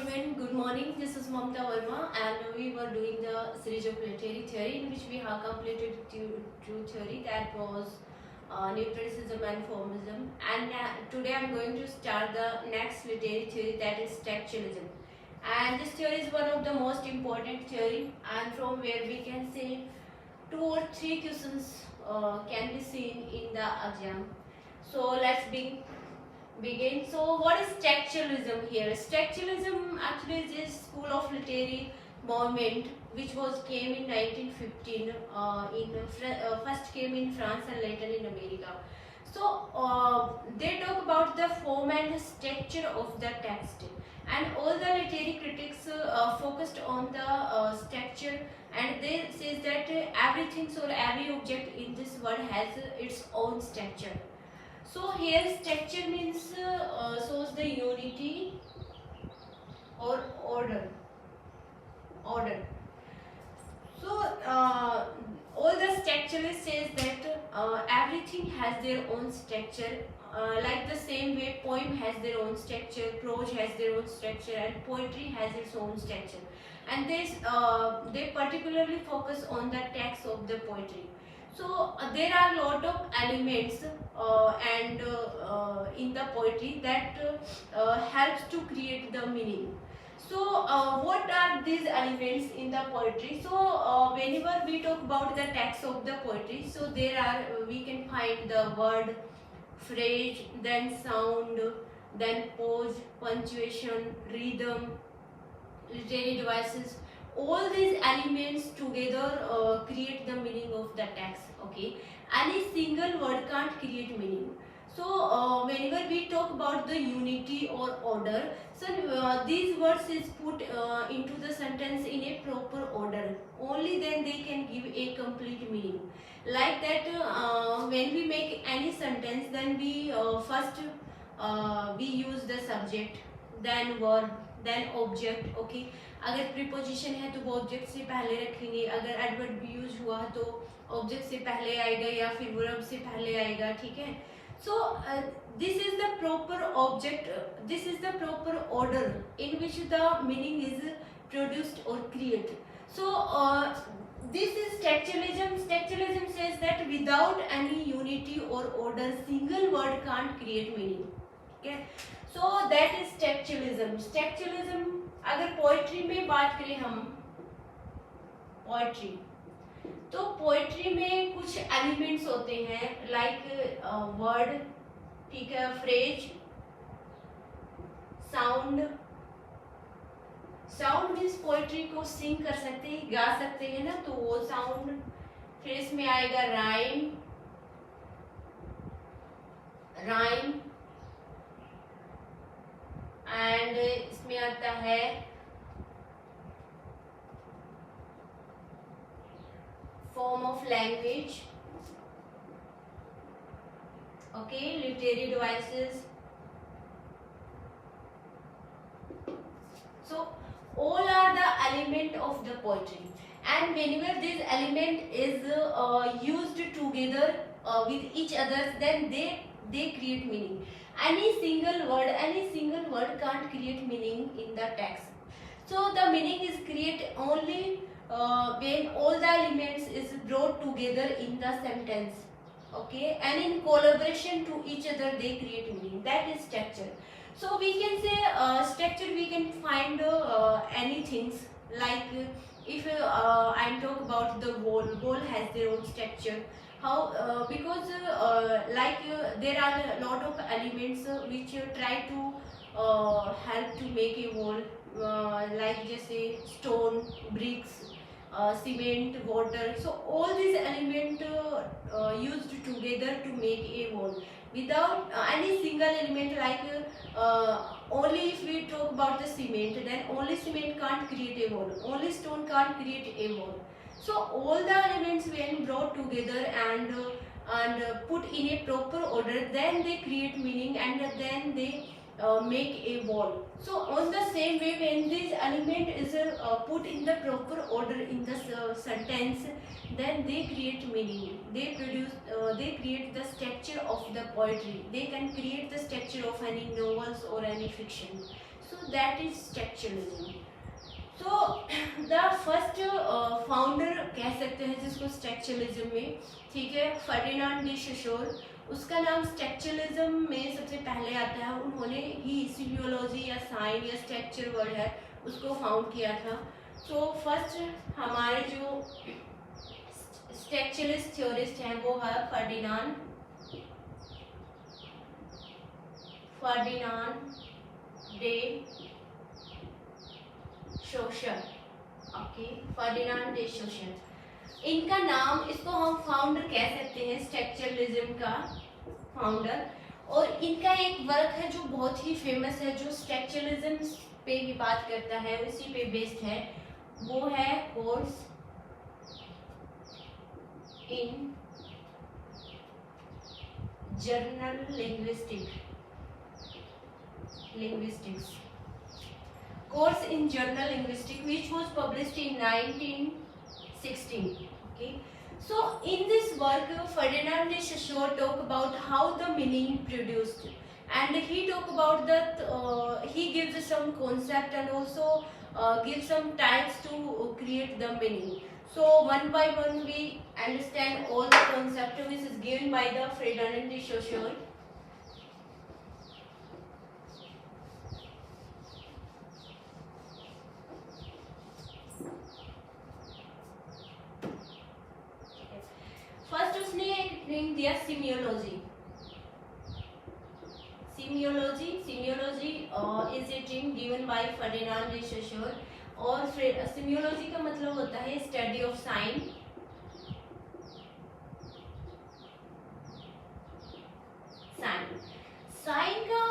everyone, good morning. This is Mamta Verma, and we were doing the series of literary theory in which we have completed two theory, that was neutralism and formalism. And today I'm going to start the next literary theory, that is textualism. And this theory is one of the most important theory, and from where we can say 2 or 3 questions can be seen in the exam. So let's begin. So what is textualism here? Textualism actually is a school of literary movement which was came in 1915 first came in France and later in America. So they talk about the form and the structure of the text, and all the literary critics focused on the structure, and they says that everything or every object in this world has its own structure. So here structure means shows the unity or order. Order. So all the structuralists says that everything has their own structure. Like the same way poem has their own structure, prose has their own structure, and poetry has its own structure. And they particularly focus on the text of the poetry. So there are a lot of elements and in the poetry that helps to create the meaning. So what are these elements in the poetry? So whenever we talk about the text of the poetry, so there are we can find the word, phrase, then sound, then pause, punctuation, rhythm, literary devices. All these elements together create the meaning of the text. Okay, any single word can't create meaning. So whenever we talk about the unity or order, so these words is put into the sentence in a proper order, only then they can give a complete meaning. Like that when we make any sentence, then we first we use the subject, then verb, then object. Okay, अगर preposition है तो वो object से पहले रखेंगे, अगर adverb use हुआ तो ऑब्जेक्ट से पहले आएगा या फिर वर्ब से पहले आएगा. ठीक है. So this is the proper object, this is the proper order in which the meaning is produced और create. So this is textualism. Textualism says that without any unity or order, single word can't create meaning. Okay, so that is textualism. Textualism, अगर poetry में बात करें हम, poetry, तो poetry में कुछ elements होते हैं लाइक वर्ड, ठीक है, phrase, sound. Sound means poetry को सिंग कर सकते हैं, गा सकते हैं ना, तो वो साउंड. फिर इसमें आएगा राइम, राइम, एंड इसमें आता है form of language. Okay, literary devices. So all are the element of the poetry, and whenever this element is used together with each other, then they create meaning. Any single word can't create meaning in the text. So the meaning is created only when all the elements is brought together in the sentence. Okay, and in collaboration to each other they create meaning. That is structure. So we can say structure, we can find any things like if I talk about the wall. Wall has their own structure. How because there are a lot of elements which try to help to make a wall, like just say stone, bricks, cement, water. So all these elements used together to make a wall. Without any single element, like only if we talk about the cement, then only cement can't create a wall, only stone can't create a wall. So all the elements when brought together and put in a proper order, then they create meaning, and then they make a wall. So on the same way, when this element is put in the proper order in the sentence, then they create meaning. They create the structure of the poetry. They can create the structure of any novels or any fiction. So that is structuralism. तो the first founder कह सकते हैं जिसको structuralism में, ठीक है, Ferdinand de सोशर, उसका नाम स्ट्रक्चरलिज्म में सबसे पहले आता है। उन्होंने ही सिमियोलॉजी या साइन या स्ट्रक्चर वर्ड है उसको फाउंड किया था। तो फर्स्ट हमारे जो स्ट्रक्चरलिस्ट थ्योरिस्ट हैं वो है Ferdinand de Saussure. Okay, Ferdinand de Saussure इनका नाम, इसको हम फाउंडर कह सकते हैं स्ट्रक्चरलिज्म का फाउंडर। और इनका एक वर्क है जो बहुत ही फेमस है, जो स्ट्रक्चरलिज्म पे ही बात करता है, उसी पे बेस्ड है, वो है course in journal linguistics, course in journal linguistics, which was published in 1916. Okay, so in this work Ferdinand de Saussure talk about how the meaning produced, and he talk about that he gives some concept and also gives some types to create the meaning. So one by one we understand all the concept which is given by the Ferdinand de Saussure. First उसने एक name दिया semiology. Semiology is a term given by Ferdinand de Saussure, और semiology का मतलब होता है study of sine. Sign का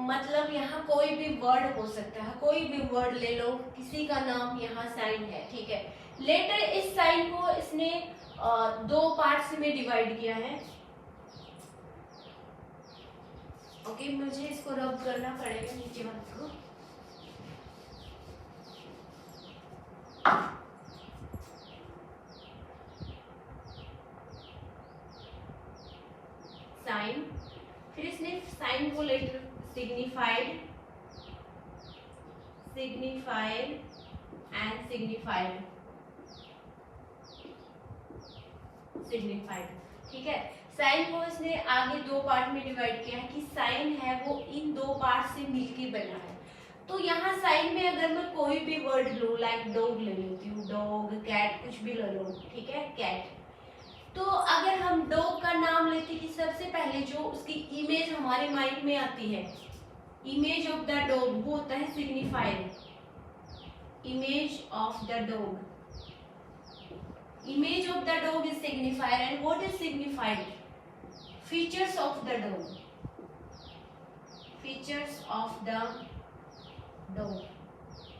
मतलब यहाँ कोई भी वर्ड हो सकता है, कोई भी वर्ड ले लो, किसी का नाम यहाँ साइन है, ठीक है। लेटर इस साइन को इसने दो पार्ट्स में डिवाइड किया है। ओके, मुझे इसको रब करना पड़ेगा नीचे वाले को। साइन, फिर इसने साइन को लेटर सिग्निफाइड एंड सिग्निफाइड, ठीक है। साइन को इसने आगे दो पार्ट में डिवाइड किया है कि साइन है वो इन दो पार्ट से मिलके बना है। तो यहाँ साइन में अगर मैं कोई भी वर्ड लूँ, लाइक डॉग ले लेती हूँ, डॉग, कैट, कुछ भी ले लो, ठीक है, कैट। तो अगर हम डॉग का नाम लेते हैं, सबसे पहले जो उसकी इमेज हमारे माइंड में आती है, इमेज ऑफ द डॉग, वो होता है signified. Image of the dog, image of the dog is signifier, and what is signified? Features of the dog,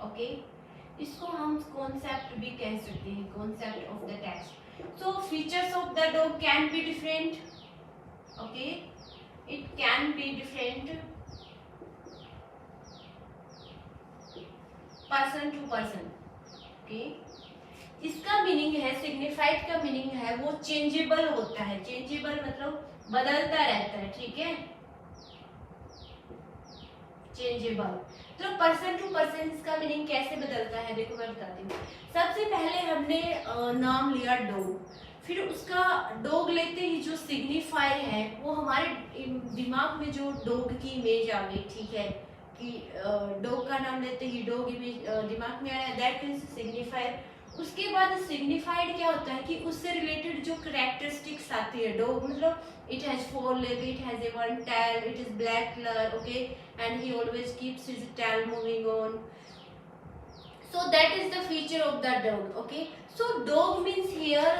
okay, इसको हम concept भी कह सकते हैं, concept of the text. So features of the dog can be different, okay, it can be different person to person, okay। इसका meaning है, signified का meaning है वो चेंजेबल होता है। चेंजेबल मतलब बदलता रहता है, ठीक है, चेंजेबल। तो पर्सन टू पर्सन इसका मीनिंग कैसे बदलता है, देखो मैं बताती हूँ। सबसे पहले हमने नाम लिया डॉग, फिर उसका डॉग लेते ही जो सिग्निफायर है वो हमारे दिमाग में जो डॉग की इमेज आ गई, ठीक है, कि डॉग का नाम लेते ही डॉग इमेज दिमाग में आया, दैट मीन्स सिग्निफायर। उसके बाद सिग्निफाइड क्या होता है कि उससे रिलेटेड जो कैरेक्टरिस्टिक्स आती है, डॉग मतलब it has 4 legs, it has a 1 tail, it is black colour, okay, and he always keeps his tail moving on. So that is the feature of the dog, okay. So dog means here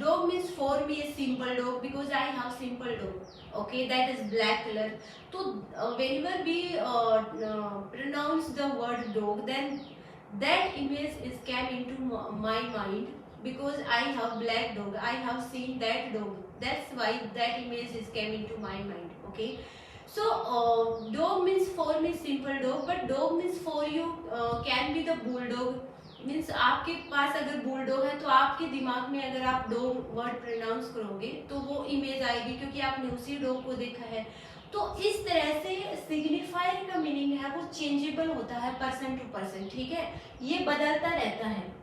dog means for me a simple dog, because I have simple dog, okay, that is black color. So whenever we pronounce the word dog, then that image is came into my mind, because I have black dog, I have seen that dog, that's why that image is came into my mind, okay. So dog means for me simple dog, but dog means for you can be the bulldog, means आपके पास अगर bulldog है तो आपके दिमाग में अगर आप dog word pronounce करोगे तो वो इमेज आएगी, क्योंकि आपने उसी डॉग को देखा है। तो इस तरह से सिग्निफायर का मीनिंग है वो चेंजेबल होता है पर्सन टू पर्सन, ठीक है, ये बदलता रहता है।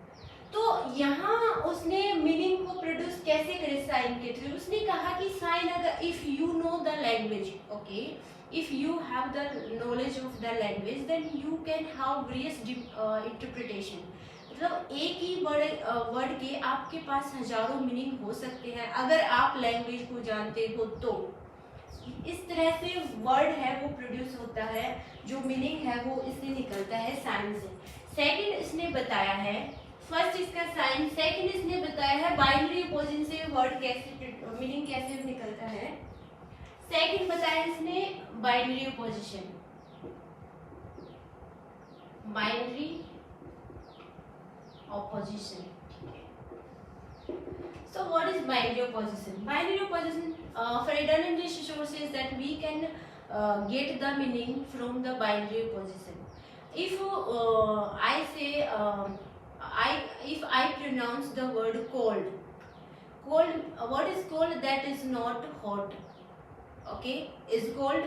तो यहाँ उसने मीनिंग को प्रोड्यूस कैसे करे साइन के थ्रू, उसने कहा कि साइन अगर if you know the language, okay, if you have the knowledge of the language then you can have various interpretation, मतलब एक ही वर्ड के आपके पास हजारों मीनिंग हो सकते हैं अगर आप लैंग्वेज को जानते हो। तो इस तरह से वर्ड है वो प्रोड्यूस होता है, जो मीनिंग है वो इससे निकलता है साइन से। सेकंड इसने बताया है, फर्स्ट इसका साइन, सेकंड इसने बताया है बाइनरी अपोजिशन से वर्ड कैसे मीनिंग कैसे निकलता है। सेकंड बताया इसने binary opposition, binary opposition. So what is binary opposition? Binary opposition for redundant sources that we can get the meaning from the binary opposition. If I say if I pronounce the word cold, what is cold? That is not hot. Okay, is cold.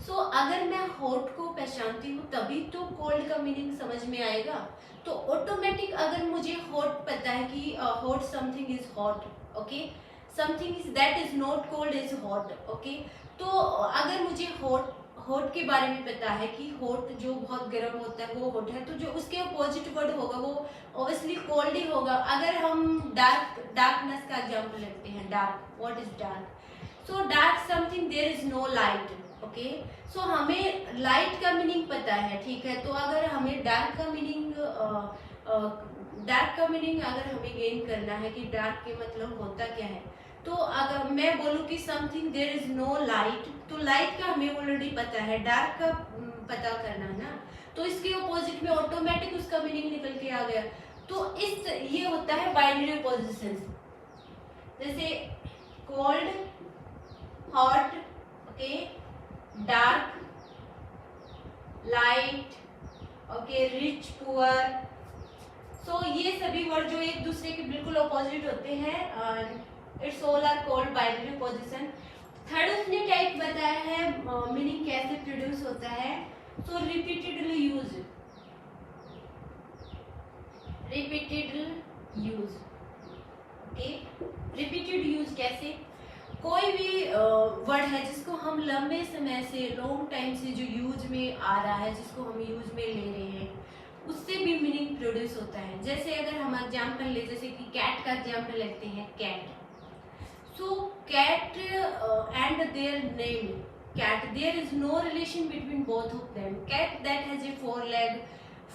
So अगर मैं hot को पहचानती हूँ तभी तो cold का meaning समझ में आएगा। तो ऑटोमेटिक अगर मुझे हॉट पता है कि hot something is hot, okay, something is that is not cold is hot, okay, तो अगर मुझे हॉट के बारे में पता है कि हॉट जो बहुत गर्म होता है वो हॉट है, तो जो उसके अपोजिट वर्ड होगा वो ऑब्वियसली कोल्ड ही होगा। अगर हम डार्कनेस का एग्जांपल लेते हैं, dark, what is dark? So dark something there is no light, okay, so हमें लाइट का मीनिंग पता है, ठीक है, तो अगर हमें डार्क का मीनिंग अगर हमें गेन करना है कि डार्क के मतलब होता क्या है, तो अगर मैं बोलूँ कि something there is no light, तो लाइट का हमें ऑलरेडी पता है, डार्क का पता करना है ना, तो इसके अपोजिट में ऑटोमेटिक उसका मीनिंग निकल के आ गया। तो इस ये होता है बाइनरी अपोजिशन, जैसे cold, hot, okay, dark, light, okay, rich, poor, so ये सभी वर्ड जो एक दूसरे के बिल्कुल अपोजिट होते हैं, it's all are called binary opposition. Third उसने टाइप बताया है मीनिंग कैसे प्रोड्यूस होता है, so repeatedly use, repeated use, okay, repeated use कैसे? कोई भी वर्ड है जिसको हम लंबे समय से, लॉन्ग टाइम से जो यूज में आ रहा है, जिसको हम यूज में ले रहे हैं, उससे भी मीनिंग प्रोड्यूस होता है। जैसे अगर हम एग्जाम्पल ले, जैसे कि कैट का एग्जाम्पल लेते हैं, cat, so cat and their name cat, there is no relation between both of them. Cat that has a 4 leg,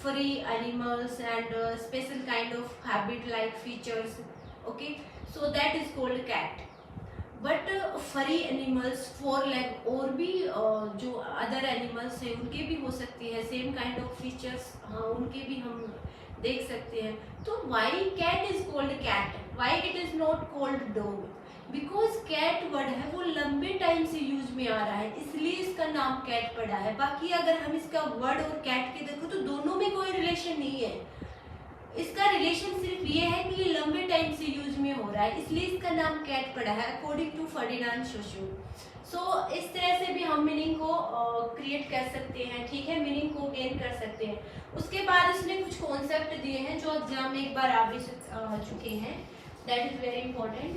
furry animals and special kind of habit like features, okay, so that is called cat. But फरी animals 4 leg और भी जो other animals हैं उनके भी हो सकती है सेम काइंड ऑफ फीचर्स, हाँ उनके भी हम देख सकते हैं। तो why cat is called cat, why it is not called dog? Because cat word है वो लंबे टाइम से यूज में आ रहा है, इसलिए इसका नाम कैट पड़ा है। बाकी अगर हम इसका वर्ड और कैट के देखो तो दोनों में कोई रिलेशन नहीं है, इसका रिलेशन सिर्फ ये है कि ये लंबे टाइम से यूज में हो रहा है, इसलिए इसका नाम कैट पड़ा है अकॉर्डिंग टू फर्डिनांड सोशुर। सो इस तरह से भी हम मीनिंग को क्रिएट कर सकते हैं, ठीक है, मीनिंग को गेन कर सकते हैं। उसके बाद इसने कुछ कॉन्सेप्ट दिए हैं जो एग्जाम में एक बार आ भी चुके हैं, that is very important.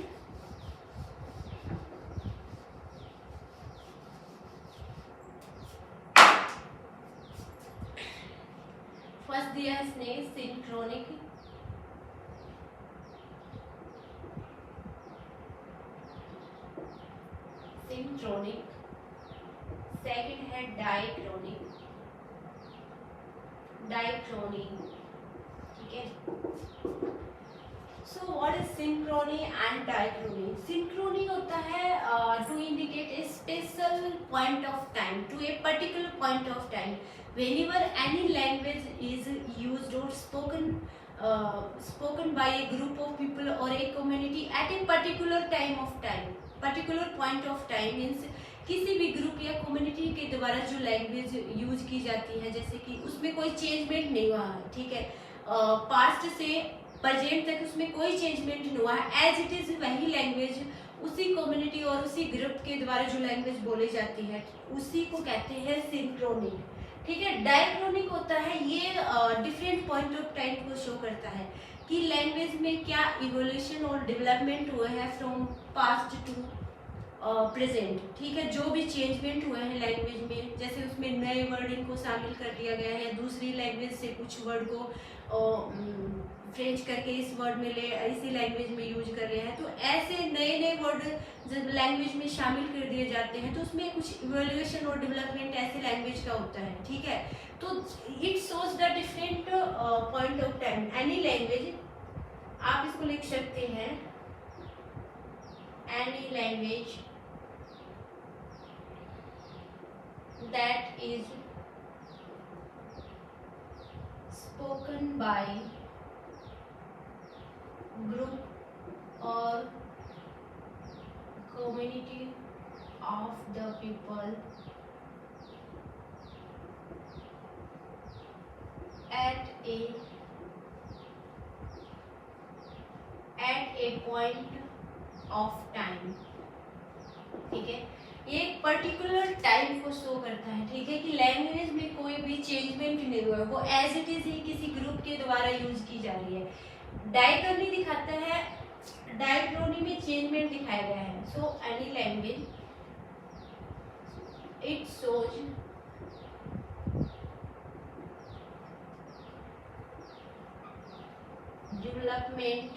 First दिया इसने सिंक्रोनिक, सिंक्रोनिक, सेकंड है डाइक्रोनिक, डाइक्रोनिक, ठीक है। So what is synchrony and diachrony? Synchrony होता है to indicate a special point of time, to a particular point of time, whenever any language is used or spoken by a group of people or a community at a particular time of time, particular point of time means किसी भी group या community के द्वारा जो language use की जाती है, जैसे कि उसमें कोई चेंजमेंट नहीं हुआ है, ठीक है, पास्ट से प्रेजेंट तक उसमें कोई चेंजमेंट नहीं हुआ है, एज इट इज वही लैंग्वेज उसी कम्युनिटी और उसी ग्रुप के द्वारा जो लैंग्वेज बोली जाती है उसी को कहते हैं सिंक्रोनिक। ठीक है, डायक्रोनिक होता है ये डिफरेंट पॉइंट ऑफ टाइम को शो करता है कि लैंग्वेज में क्या इवोल्यूशन और डेवलपमेंट हुए हैं फ्रॉम पास्ट टू प्रेजेंट। ठीक है, जो भी चेंजमेंट हुए हैं लैंग्वेज में, जैसे उसमें नए वर्डिंग को शामिल कर दिया गया है, दूसरी लैंग्वेज से कुछ वर्ड को फ्रेंच करके इस वर्ड में ले इसी लैंग्वेज में यूज कर रहे हैं, तो ऐसे नए नए वर्ड जब लैंग्वेज में शामिल कर दिए जाते हैं तो उसमें कुछ इवोल्यूशन और डेवलपमेंट ऐसे लैंग्वेज का होता है। ठीक है, तो it shows the different point of time. Any language, आप इसको लिख सकते हैं, any language that is spoken by group or community of the people at a point of time। ठीक है, ये एक पर्टिकुलर टाइम को शो करता है। ठीक है, कि लैंग्वेज में कोई भी चेंजमेंट नहीं हुआ, वो एज इट इज ही किसी ग्रुप के द्वारा यूज की जा रही है। डायक्रोनी दिखाता है, डायक्रोनी में चेंजमेंट दिखाया गया है। So any language it shows development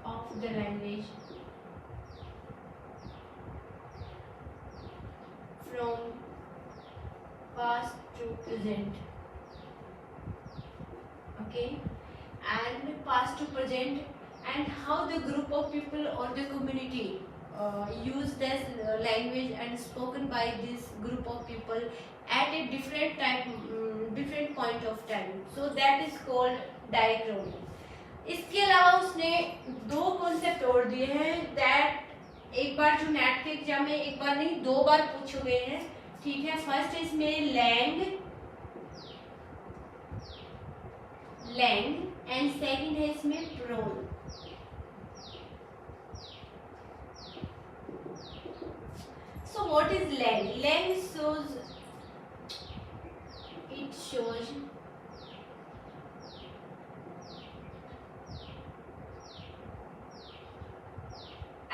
of the language from past to present। okay, and past to present and how the group of people or the community use this language and spoken by this group of people at a different time, different point of time, so that is called diachrony। इसके अलावा उसने दो concept और दिए हैं that एक बार जो net के एग्जाम में एक बार नहीं दो बार पूछे गए हैं। ठीक है, फर्स्ट इसमें लैंग एंड सेकंड है इसमें प्रोन। So what is langue? Langue shows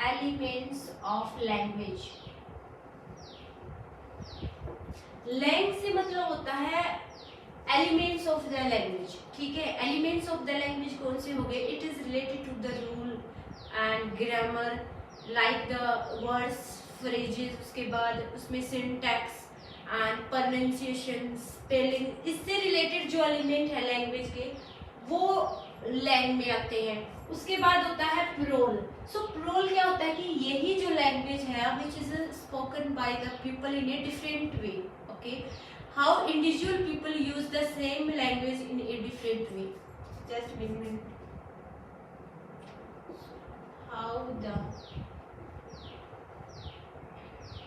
elements of language. Langue से मतलब होता है एलिमेंट्स ऑफ द लैंग्वेज। ठीक है, एलिमेंट्स ऑफ द लैंग्वेज कौन से हो गए? It is related to the rule and grammar like the words, phrases, उसके बाद उसमें सिंटैक्स एंड प्रोनाउंसिएशन, स्पेलिंग, इससे रिलेटेड जो एलिमेंट है लैंग्वेज के वो लैंग में आते हैं। उसके बाद होता है प्रोल। सो प्रोल क्या होता है कि यही जो लैंग्वेज है which is spoken by the people in a different way. Okay, how individual people use the same language in a different way. Just minute, how the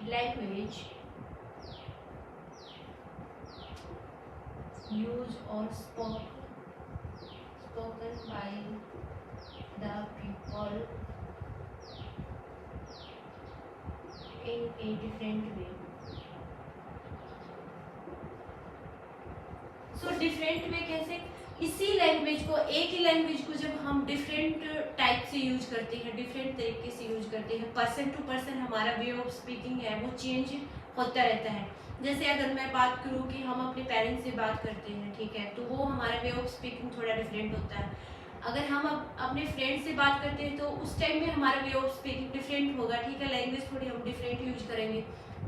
language use और spoken by the people in a different way। So different way कैसे? इसी language को, एक ही language को जब हम different type से use करते हैं, डिफरेंट तरीके से यूज करते हैं, पर्सन टू पर्सन हमारा वे ऑफ स्पीकिंग है वो चेंज होता रहता है। जैसे अगर मैं बात करूँ कि हम अपने पेरेंट्स से बात करते हैं, ठीक है, तो वो हमारा वे ऑफ स्पीकिंग थोड़ा डिफरेंट होता है। अगर हम अपने फ्रेंड से बात करते हैं तो उस टाइम में हमारा वे ऑफ स्पीकिंग डिफरेंट होगा। ठीक है, लैंग्वेज थोड़ी हम डिफरेंट यूज करेंगे।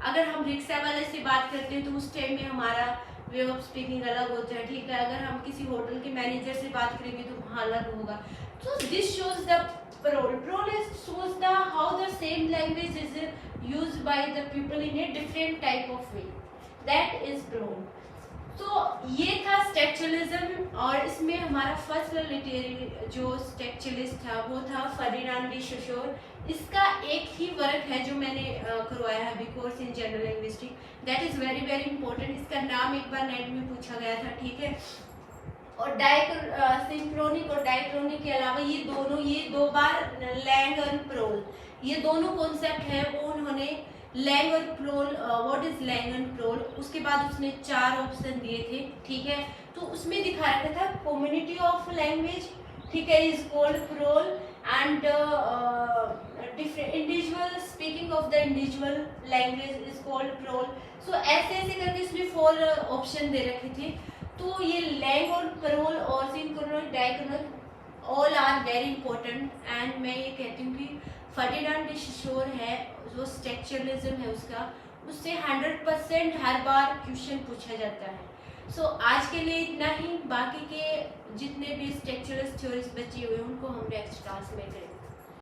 अगर हम रिक्शा वाले से बात करते हैं तो उस टाइम में हमारा वे ऑफ स्पीकिंग अलग होता है। ठीक है, अगर हम किसी होटल के मैनेजर से बात करेंगे तो वहाँ अलग होगा। तो this shows the parole. Parole is shows the how the same language is used by the people in a different type of way, that is parole. तो ये था स्ट्रक्चरलिज्म, और इसमें हमारा फर्स्ट लिटरेरी जो स्ट्रक्चरलिस्ट था वो था फर्डिनांड डी सोशोर। इसका एक ही वर्क है जो मैंने करवाया है अभी, course in general linguistic, that is very very important. इसका नाम एक बार नेट में पूछा गया था। ठीक है, और सिंक्रोनिक और डायक्रोनिक के अलावा ये दो बार लैंग और प्रोल, ये दोनों कॉन्सेप्ट है वो उन्होंने लैंग और प्रोल, व्हाट इज लैंग एंड प्रोल, उसके बाद उसने 4 ऑप्शन दिए थे, ठीक है। तो उसमें दिखा रखा था कम्युनिटी ऑफ लैंग्वेज, ठीक है, is called parole and different individual speaking of the individual language is called parole. So ऐसे ऐसे करके इसमें 4 ऑप्शन दे रखे थे। तो ये लैंग और प्रोल और synchronic diachronic all are very important and मैं ये कहती हूँ कि फर्डिनांड डी सोशोर है जो स्ट्रक्चरलिज्म है उससे 100% हर बार क्वेश्चन पूछा जाता है। सो आज के लिए इतना ही, बाकी के जितने भी स्ट्रक्चरलिस्ट थ्योरीज बची हुई उनको हम नेक्स्ट क्लास में करेंगे।